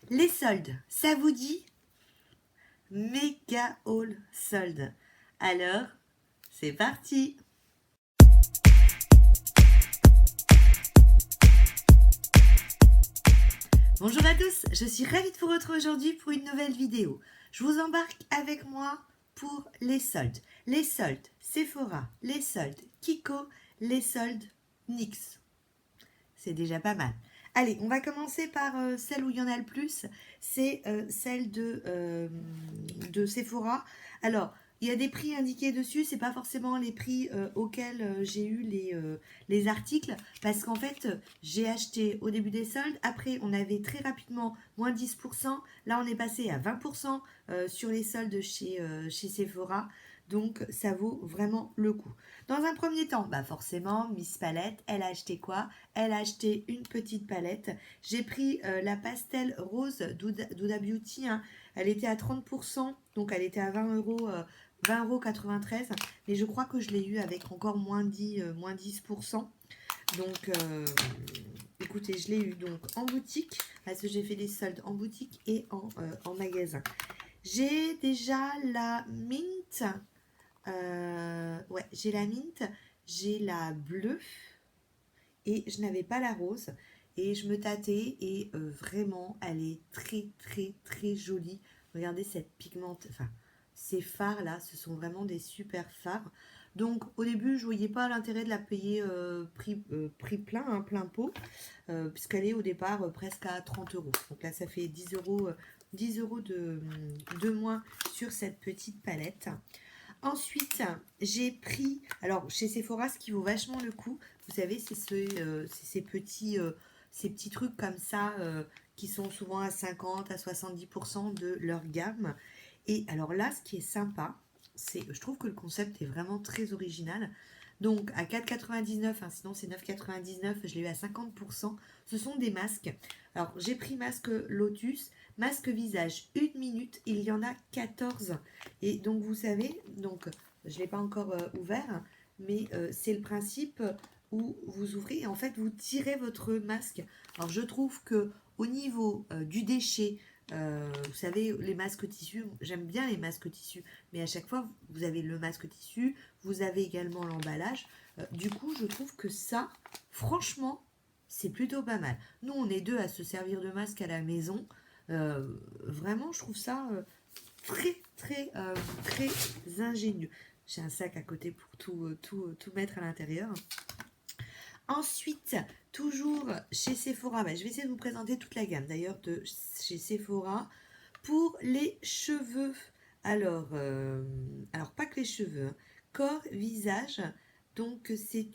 Les soldes, ça vous dit? Méga haul soldes. Alors, c'est parti! Bonjour à tous, je suis ravie de vous retrouver aujourd'hui pour une nouvelle vidéo. Je vous embarque avec moi pour les soldes. Les soldes Sephora, les soldes Kiko, les soldes NYX. C'est déjà pas mal. Allez, on va commencer par celle où il y en a le plus. C'est celle de Sephora. Alors, il y a des prix indiqués dessus. C'est pas forcément les prix auxquels j'ai eu les articles. Parce qu'en fait, j'ai acheté au début des soldes. Après, on avait très rapidement moins 10%. Là, on est passé à 20% sur les soldes chez Sephora. Donc, ça vaut vraiment le coup. Dans un premier temps, bah forcément, Miss Palette, elle a acheté quoi? Elle a acheté une petite palette. J'ai pris la pastel rose d'Huda Beauty. Hein. Elle était à 30%, donc elle était à 20 euros. 20,93 €, mais je crois que je l'ai eu avec encore moins 10%. Donc, écoutez, je l'ai eu donc en boutique, parce que j'ai fait des soldes en boutique et en magasin. J'ai déjà la Mint. Ouais, j'ai la Mint, j'ai la bleue et je n'avais pas la rose. Et je me tâtais et vraiment, elle est très très très jolie. Regardez cette pigmente, enfin, ces fards là, ce sont vraiment des super fards. Donc au début, je voyais pas l'intérêt de la payer prix plein, hein, plein pot, puisqu'elle est au départ presque à 30 euros. Donc là, ça fait 10 euros, 10 euros de moins sur cette petite palette. Ensuite, j'ai pris, alors chez Sephora, ce qui vaut vachement le coup, vous savez, c'est ces petits trucs comme ça qui sont souvent à 50 à 70% de leur gamme. Et alors là, ce qui est sympa, je trouve que le concept est vraiment très original. Donc à 4,99, hein, sinon c'est 9,99, je l'ai eu à 50%. Ce sont des masques. Alors j'ai pris masque Lotus, masque visage 1 minute, il y en a 14. Et donc vous savez, donc je ne l'ai pas encore ouvert, mais c'est le principe où vous ouvrez et en fait vous tirez votre masque. Alors je trouve que au niveau du déchet, vous savez, les masques tissus, j'aime bien les masques tissus, mais à chaque fois, vous avez le masque tissu, vous avez également l'emballage. Du coup, je trouve que ça, franchement, c'est plutôt pas mal. Nous, on est deux à se servir de masque à la maison. Vraiment, je trouve ça très, très, très ingénieux. J'ai un sac à côté pour tout mettre à l'intérieur. Ensuite, toujours chez Sephora, je vais essayer de vous présenter toute la gamme d'ailleurs de chez Sephora. Pour les cheveux, alors pas que les cheveux, hein, corps, visage. Donc c'est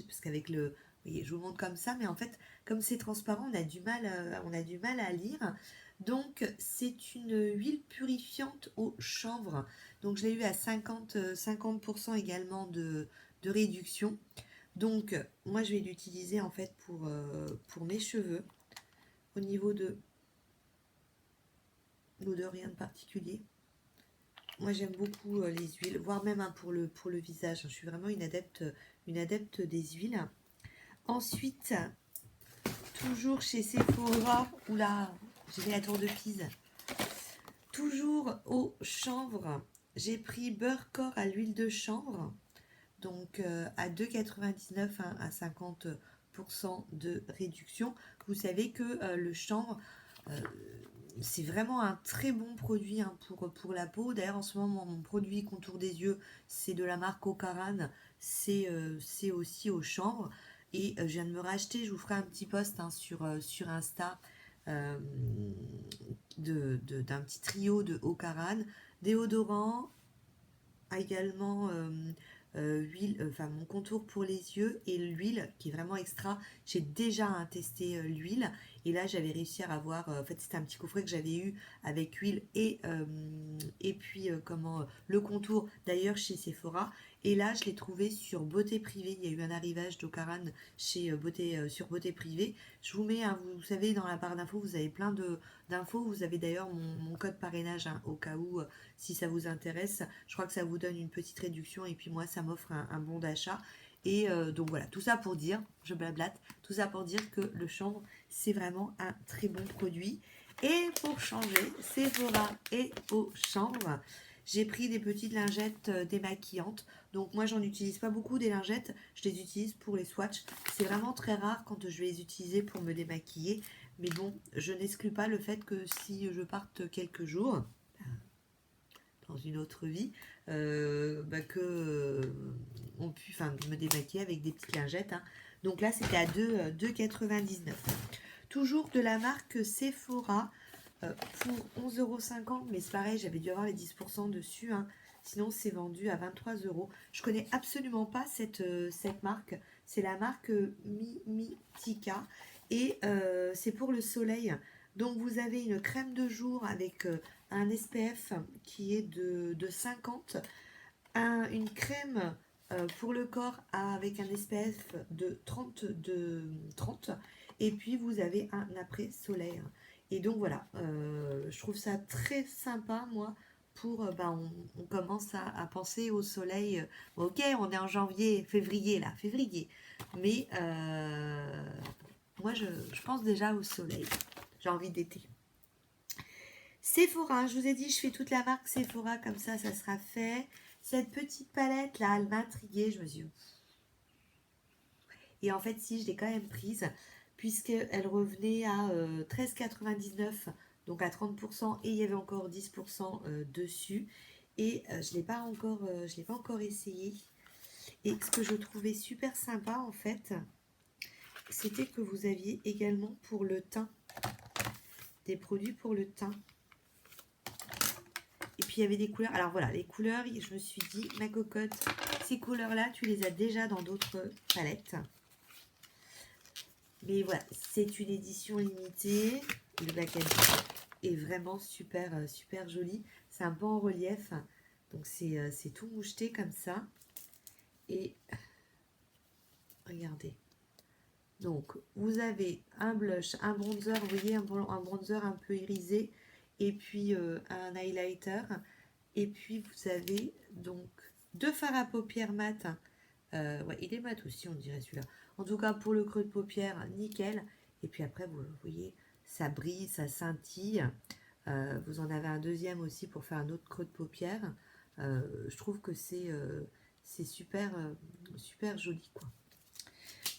parce qu'avec le, vous voyez, je vous montre comme ça, mais en fait, comme c'est transparent, on a du mal à lire. Donc c'est une huile purifiante au chanvre. Donc je l'ai eu à 50% également de réduction. Donc moi je vais l'utiliser en fait pour mes cheveux. Au niveau de l'odeur, rien de particulier. Moi j'aime beaucoup les huiles, voire même hein, pour le visage. Je suis vraiment une adepte des huiles. Ensuite, toujours chez Sephora, oula, j'ai mis la tour de Pise. Toujours au chanvre, j'ai pris beurre corps à l'huile de chanvre. Donc à 2,99 hein, à 50% de réduction. Vous savez que le chanvre, c'est vraiment un très bon produit hein, pour la peau. D'ailleurs, en ce moment, mon produit contour des yeux, c'est de la marque Ocaran. C'est aussi au chanvre. Et je viens de me racheter, je vous ferai un petit post hein, sur Insta euh, d'un petit trio de Ocaran. Déodorant, également huile, enfin mon contour pour les yeux et l'huile qui est vraiment extra. J'ai déjà testé l'huile et là j'avais réussi à avoir, en fait c'était un petit coffret que j'avais eu avec huile et puis le contour d'ailleurs chez Sephora. Et là je l'ai trouvé sur Beauté Privée, il y a eu un arrivage d'Ocaran chez sur Beauté Privée. Je vous mets, hein, vous savez dans la barre d'infos vous avez plein d'infos, vous avez d'ailleurs mon code parrainage hein, au cas où si ça vous intéresse. Je crois que ça vous donne une petite réduction et puis moi ça m'offre un bon d'achat. Et donc voilà, tout ça pour dire, je blablate, tout ça pour dire que le chanvre c'est vraiment un très bon produit. Et pour changer, Sephora et Auchan, j'ai pris des petites lingettes démaquillantes. Donc moi, j'en utilise pas beaucoup des lingettes. Je les utilise pour les swatchs. C'est vraiment très rare quand je vais les utiliser pour me démaquiller. Mais bon, je n'exclus pas le fait que si je parte quelques jours dans une autre vie, on puisse me démaquiller avec des petites lingettes. Hein. Donc là, c'était à 2,99 €. Toujours de la marque Sephora pour 11,50 €. Mais c'est pareil, j'avais dû avoir les 10% dessus. Hein. Sinon, c'est vendu à 23 €. Je connais absolument pas cette marque. C'est la marque Mimitica. Et c'est pour le soleil. Donc, vous avez une crème de jour avec un SPF qui est de 50. Une crème pour le corps avec un SPF de 30. Et puis, vous avez un après-soleil. Et donc, voilà. Je trouve ça très sympa, moi. On commence à penser au soleil. Ok, on est en février. Mais moi, je pense déjà au soleil. J'ai envie d'été. Sephora, je vous ai dit, je fais toute la marque Sephora, comme ça sera fait. Cette petite palette là, elle m'intriguait, je me suis dit... Et en fait, si, je l'ai quand même prise, puisqu'elle revenait à 13,99, donc à 30%, et il y avait encore 10% dessus. Et je ne l'ai pas encore essayé. Et ce que je trouvais super sympa, en fait, c'était que vous aviez également pour le teint, des produits pour le teint. Et puis il y avait des couleurs. Alors voilà, les couleurs, je me suis dit, ma cocotte, ces couleurs-là, tu les as déjà dans d'autres palettes. Mais voilà, c'est une édition limitée. Le packaging est vraiment super, super joli. C'est un peu en relief. Donc c'est tout moucheté comme ça. Et regardez. Donc vous avez un blush, un bronzer, vous voyez, un bronzer un peu irisé. Et puis un highlighter. Et puis vous avez donc 2 fards à paupières mat. Ouais, il est mat aussi, on dirait celui-là. En tout cas, pour le creux de paupière, nickel. Et puis après, vous voyez, ça brille, ça scintille. Vous en avez un deuxième aussi pour faire un autre creux de paupière. Je trouve que c'est super, super joli, quoi.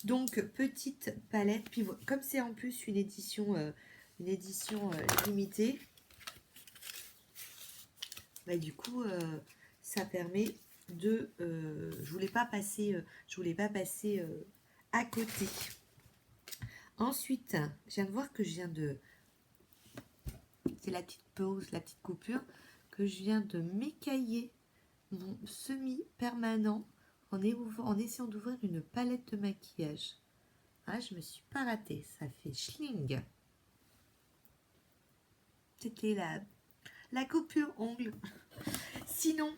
Donc, petite palette. Puis, comme c'est en plus une édition limitée, bah, du coup, ça permet de... je voulais pas passer à côté. Ensuite, je viens de voir que c'est la petite pause, la petite coupure, que je viens de m'écailler mon semi-permanent en essayant d'ouvrir une palette de maquillage. Ah, je me suis pas ratée, ça fait schling. C'était la coupure ongle. Sinon,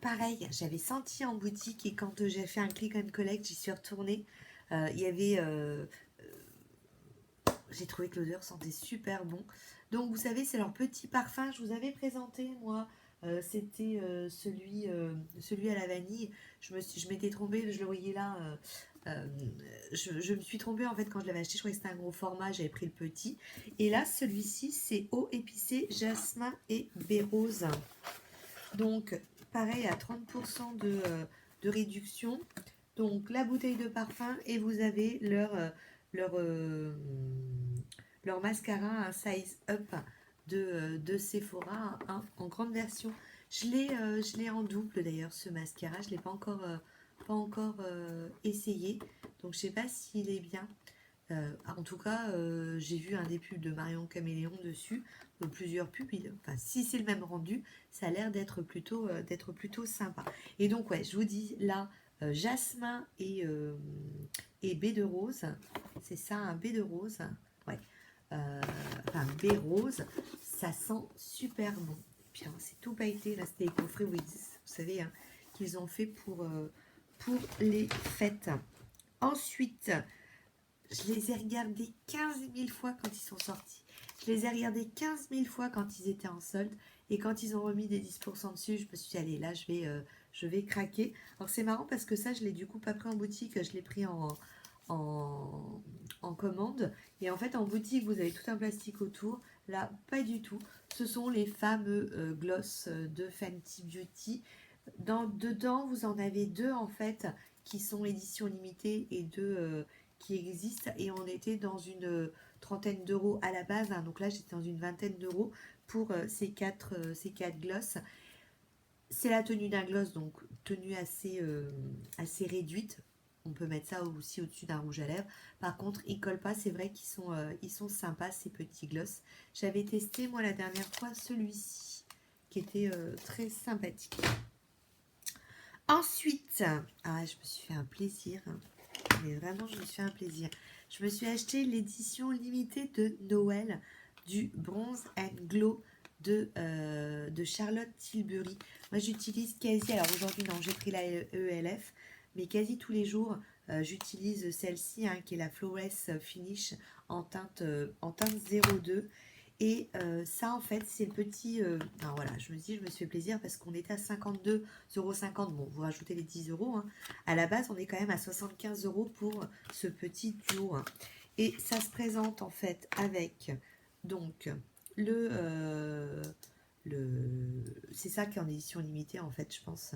pareil, j'avais senti en boutique et quand j'ai fait un click and collect, j'y suis retournée. Il y avait... j'ai trouvé que l'odeur sentait super bon. Donc, vous savez, c'est leur petit parfum. Je vous avais présenté, moi. C'était celui à la vanille. Je m'étais trompée, je le voyais là. Je me suis trompée en fait quand je l'avais acheté. Je croyais que c'était un gros format, j'avais pris le petit. Et là, celui-ci, c'est eau épicée, jasmin et baie rose. Donc, pareil, à 30% de réduction. Donc, la bouteille de parfum et vous avez leur mascara, un size up de Sephora en grande version. Je l'ai en double d'ailleurs, ce mascara. Je ne l'ai pas encore essayé. Donc, je ne sais pas s'il est bien. En tout cas, j'ai vu un des pubs de Marion Caméléon dessus, plusieurs pubs. Enfin, si c'est le même rendu, ça a l'air d'être plutôt sympa. Et donc, ouais, je vous dis là, jasmin et baie de rose. C'est ça, un baie de rose. Ouais. Baie rose. Ça sent super bon. Et puis, c'est tout pailleté. Là, c'était les coffrets Wiz, vous savez, hein, qu'ils ont fait pour les fêtes. Ensuite, je les ai regardés 15 000 fois quand ils sont sortis. Je les ai regardés 15 000 fois quand ils étaient en solde. Et quand ils ont remis des 10% dessus, je me suis dit, allez, là, je vais craquer. Alors, c'est marrant parce que ça, je l'ai du coup pas pris en boutique. Je l'ai pris en en commande. Et en fait, en boutique, vous avez tout un plastique autour. Là, pas du tout. Ce sont les fameux gloss de Fenty Beauty. Dedans, vous en avez deux en fait qui sont édition limitée et deux qui existent. Et on était dans une trentaine d'euros à la base. Hein. Donc là, j'étais dans une vingtaine d'euros pour ces quatre gloss. C'est la tenue d'un gloss, donc tenue assez réduite. On peut mettre ça aussi au-dessus d'un rouge à lèvres. Par contre, ils collent pas. C'est vrai qu'ils sont sympas, ces petits gloss. J'avais testé, moi, la dernière fois, celui-ci, qui était très sympathique. Ensuite, je me suis fait un plaisir. Mais vraiment, je me suis fait un plaisir. Je me suis acheté l'édition limitée de Noël du Bronze and Glow de Charlotte Tilbury. Moi, j'utilise quasi, alors aujourd'hui, non, j'ai pris la ELF, mais quasi tous les jours, j'utilise celle-ci, hein, qui est la Flawless Finish en teinte 02. Et ça, en fait, c'est le petit... alors voilà, je me suis fait plaisir parce qu'on était à 52,50 €. Bon, vous rajoutez les 10 euros. Hein. À la base, on est quand même à 75 € pour ce petit duo. Hein. Et ça se présente, en fait, avec donc c'est ça qui est en édition limitée, en fait, je pense.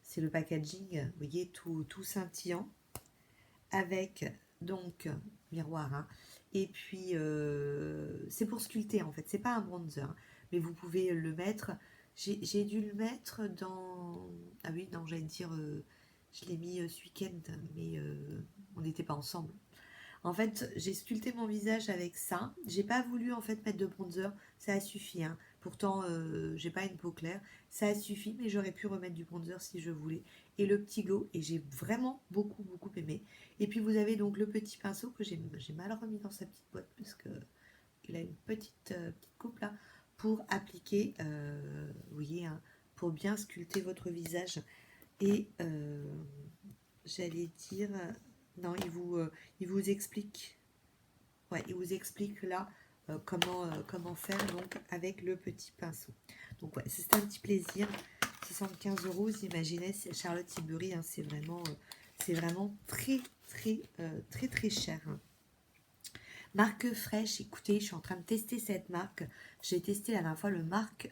C'est le packaging, vous voyez, tout scintillant. Avec, donc, miroir, hein. Et puis, c'est pour sculpter, en fait. C'est pas un bronzer, hein, mais vous pouvez le mettre. J'ai dû le mettre dans... Ah oui, non, j'allais dire... je l'ai mis ce week-end, mais on n'était pas ensemble. En fait, j'ai sculpté mon visage avec ça. J'ai pas voulu en fait mettre de bronzer, ça a suffi. Hein. Pourtant, j'ai pas une peau claire, ça a suffi, mais j'aurais pu remettre du bronzer si je voulais. Et le petit glow, et j'ai vraiment beaucoup aimé. Et puis vous avez donc le petit pinceau que j'ai mal remis dans sa petite boîte parce que il a une petite coupe là pour appliquer, vous voyez, hein, pour bien sculpter votre visage. Et j'allais dire, non, il vous explique, ouais, il vous explique là comment faire donc avec le petit pinceau. Donc ouais, c'est un petit plaisir. 75 €, vous imaginez, c'est Charlotte Tilbury, hein, c'est vraiment très cher. Hein. Marque fraîche, écoutez, je suis en train de tester cette marque. J'ai testé la dernière fois le masque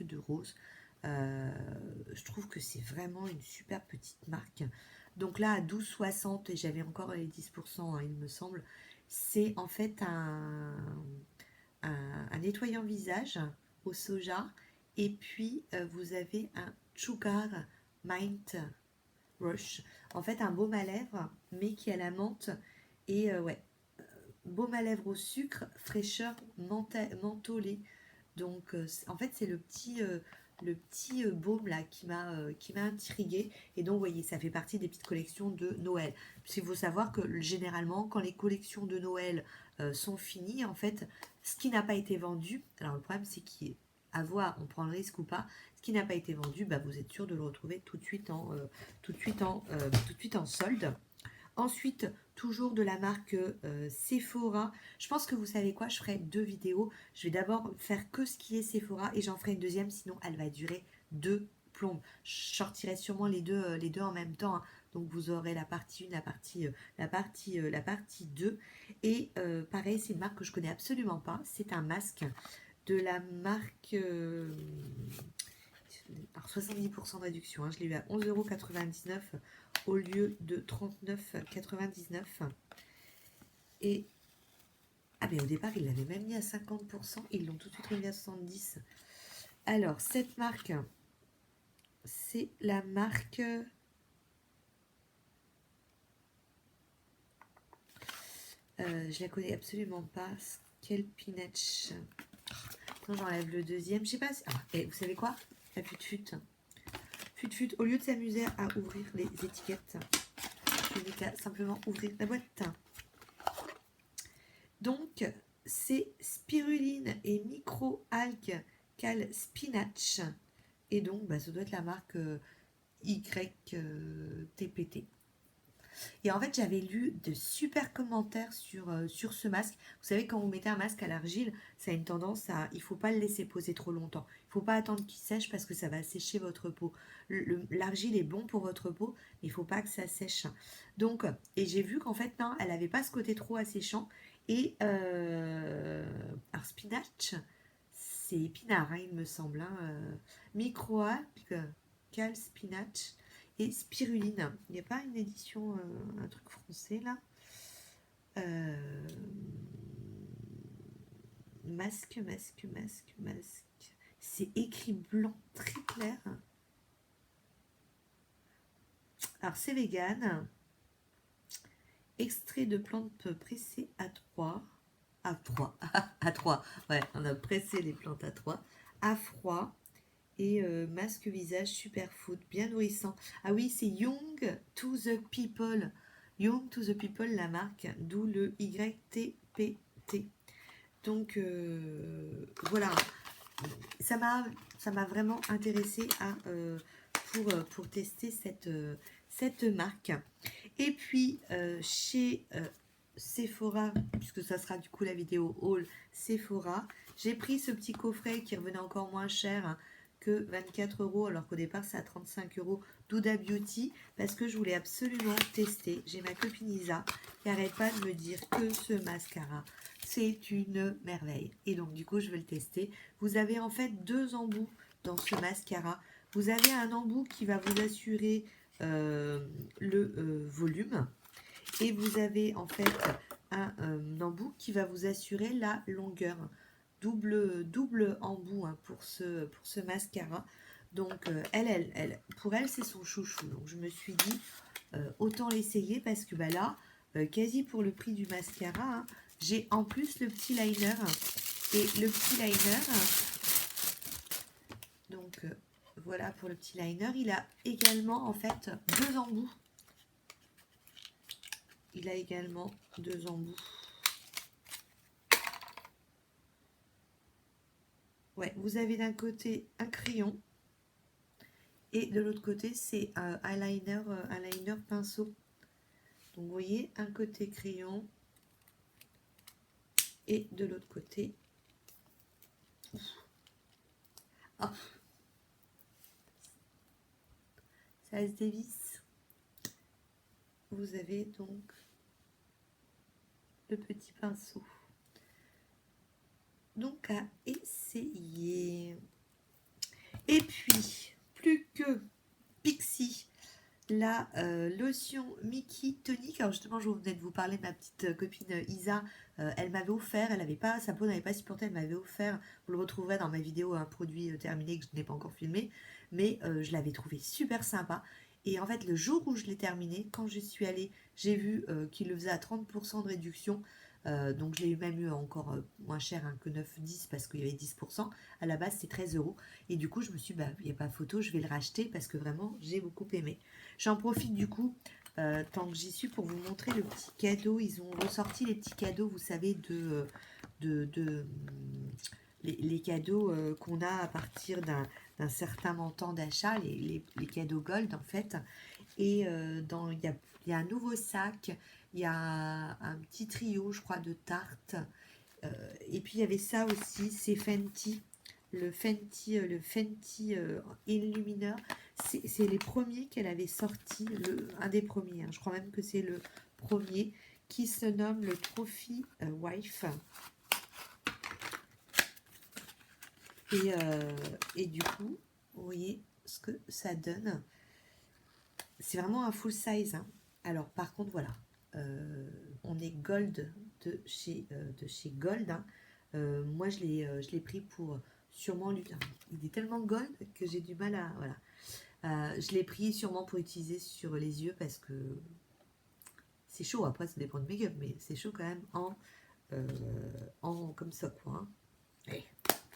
de rose. Je trouve que c'est vraiment une super petite marque. Donc là, à 12,60, et j'avais encore les 10%, hein, il me semble. C'est en fait un nettoyant visage au soja. Et puis, vous avez un Sugar Mint Rush. En fait, un baume à lèvres, mais qui a la menthe. Et ouais, baume à lèvres au sucre, fraîcheur mentholée. Donc, en fait, c'est le petit baume là qui m'a intriguée. Et donc, vous voyez, ça fait partie des petites collections de Noël. Il faut savoir que généralement, quand les collections de Noël sont finies, en fait, ce qui n'a pas été vendu, alors le problème, c'est qu'à voir, on prend le risque ou pas. Ce qui n'a pas été vendu, bah, vous êtes sûr de le retrouver tout de suite en solde. Ensuite, toujours de la marque Sephora. Je pense que vous savez quoi, je ferai 2 vidéos. Je vais d'abord faire que ce qui est Sephora et j'en ferai une deuxième, sinon elle va durer 2 plombes. Je sortirai sûrement les deux en même temps. Hein. Donc vous aurez la partie 1, la partie 2. Et pareil, c'est une marque que je connais absolument pas. C'est un masque de la marque... alors 70% de réduction. Hein. Je l'ai eu à 11,99 € au lieu de 39,99 €. Et ah mais au départ ils l'avaient même mis à 50%, ils l'ont tout de suite remis à 70%. Alors cette marque, c'est la marque je la connais absolument pas. Skelpinach. Non, j'enlève le deuxième. Je sais pas si... et vous savez quoi? La fut, au lieu de s'amuser à ouvrir les étiquettes, je n'ai qu'à simplement ouvrir la boîte. Donc, c'est spiruline et micro-algues cal spinach. Et donc, bah, ça doit être la marque YTPT. Et en fait, j'avais lu de super commentaires sur ce masque. Vous savez, quand vous mettez un masque à l'argile, ça a une tendance à... Il ne faut pas le laisser poser trop longtemps. Il ne faut pas attendre qu'il sèche parce que ça va sécher votre peau. L'argile est bon pour votre peau, mais il ne faut pas que ça sèche. Donc, et j'ai vu qu'en fait, non, elle n'avait pas ce côté trop asséchant. Et alors, spinach, c'est épinard, hein, il me semble. Hein, microalgues, cal spinach et spiruline. Il n'y a pas une édition, un truc français là. Masque. C'est écrit blanc très clair. Alors c'est vegan. Extrait de plantes pressées à 3. À 3. À 3. Ouais, on a pressé les plantes à 3. À froid. Et masque visage superfood, bien nourrissant. Ah oui, c'est Young to the People. Young to the People, la marque, d'où le YTPT. Donc voilà, ça m'a vraiment intéressée pour tester cette marque. Et puis chez Sephora, puisque ça sera du coup la vidéo haul Sephora, j'ai pris ce petit coffret qui revenait encore moins cher, hein, que 24 €, alors qu'au départ c'est à 35 €, d'Huda Beauty, parce que je voulais absolument tester. J'ai ma copine Isa qui n'arrête pas de me dire que ce mascara c'est une merveille, et donc du coup je vais le tester. Vous avez en fait deux embouts dans ce mascara. Vous avez un embout qui va vous assurer le volume, et vous avez en fait un embout qui va vous assurer la longueur. Double embout, hein, pour ce mascara. Donc pour elle c'est son chouchou. Donc je me suis dit autant l'essayer, parce que bah là quasi pour le prix du mascara, hein, j'ai en plus le petit liner. Et le petit liner, donc voilà pour le petit liner. Il a également en fait deux embouts. Il a également deux embouts. Ouais, vous avez d'un côté un crayon et de l'autre côté c'est un liner pinceau. Donc vous voyez, un côté crayon et de l'autre côté, oh, ça se dévisse. Vous avez donc le petit pinceau. Donc à essayer. Et puis, plus que Pixi, la lotion Mickey Tonic. Alors justement, je venais de vous parler de ma petite copine Isa. Elle m'avait offert, elle avait pas, sa peau n'avait pas supporté, elle m'avait offert. Vous le retrouverez dans ma vidéo, un produit terminé que je n'ai pas encore filmé, mais je l'avais trouvé super sympa. Et en fait, le jour où je l'ai terminé, quand je suis allée, j'ai vu qu'il le faisait à 30% de réduction. Donc je l'ai même eu encore moins cher, hein, que 9,10, parce qu'il y avait 10%. À la base, c'est 13 €. Et du coup, je me suis dit, bah, il n'y a pas photo, je vais le racheter parce que vraiment, j'ai beaucoup aimé. J'en profite du coup, tant que j'y suis, pour vous montrer le petit cadeau. Ils ont ressorti les petits cadeaux, vous savez, les cadeaux qu'on a à partir d'un certain montant d'achat, les cadeaux gold en fait. Et il y a un nouveau sac, il y a un petit trio, je crois, de tartes. Et puis il y avait ça aussi, c'est Fenty. Le Fenty Illumineur, c'est les premiers qu'elle avait sortis, un des premiers, hein, je crois même que c'est le premier, qui se nomme le Trophy Wife. Et du coup, vous voyez ce que ça donne. C'est vraiment un full size, hein. Alors par contre, voilà, on est gold de chez Gold, hein. Moi, je l'ai pris pour sûrement lui. Il est tellement gold que j'ai du mal à. Voilà. Je l'ai pris sûrement pour utiliser sur les yeux, parce que c'est chaud. Après, ça dépend de make-up, mais c'est chaud quand même en comme ça, quoi. Hein.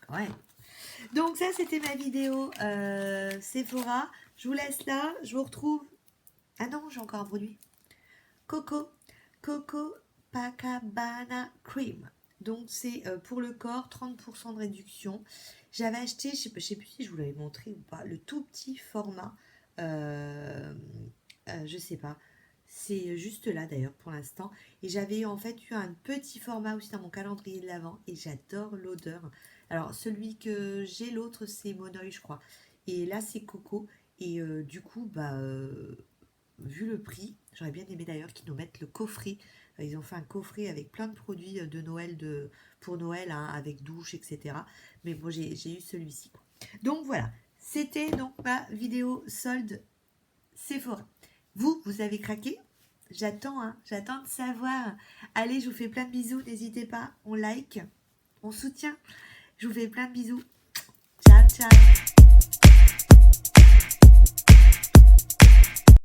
Ouais. Donc, ça, c'était ma vidéo Sephora. Je vous laisse là. Je vous retrouve. Ah non, j'ai encore un produit. Coco Pacabana Cream. Donc c'est pour le corps, 30% de réduction. J'avais acheté, je sais plus si je vous l'avais montré ou pas, le tout petit format. Je sais pas. C'est juste là d'ailleurs pour l'instant. Et j'avais en fait eu un petit format aussi dans mon calendrier de l'Avent et j'adore l'odeur. Alors celui que j'ai, l'autre c'est Monoï je crois. Et là c'est Coco. Et du coup, vu le prix, j'aurais bien aimé d'ailleurs qu'ils nous mettent le coffret. Ils ont fait un coffret avec plein de produits de Noël, pour Noël, hein, avec douche, etc. Mais bon, j'ai eu celui-ci, quoi. Donc voilà, c'était donc ma vidéo solde Sephora. Vous avez craqué? J'attends, hein, j'attends de savoir. Allez, je vous fais plein de bisous, n'hésitez pas, on like, on soutient. Je vous fais plein de bisous. Ciao, ciao.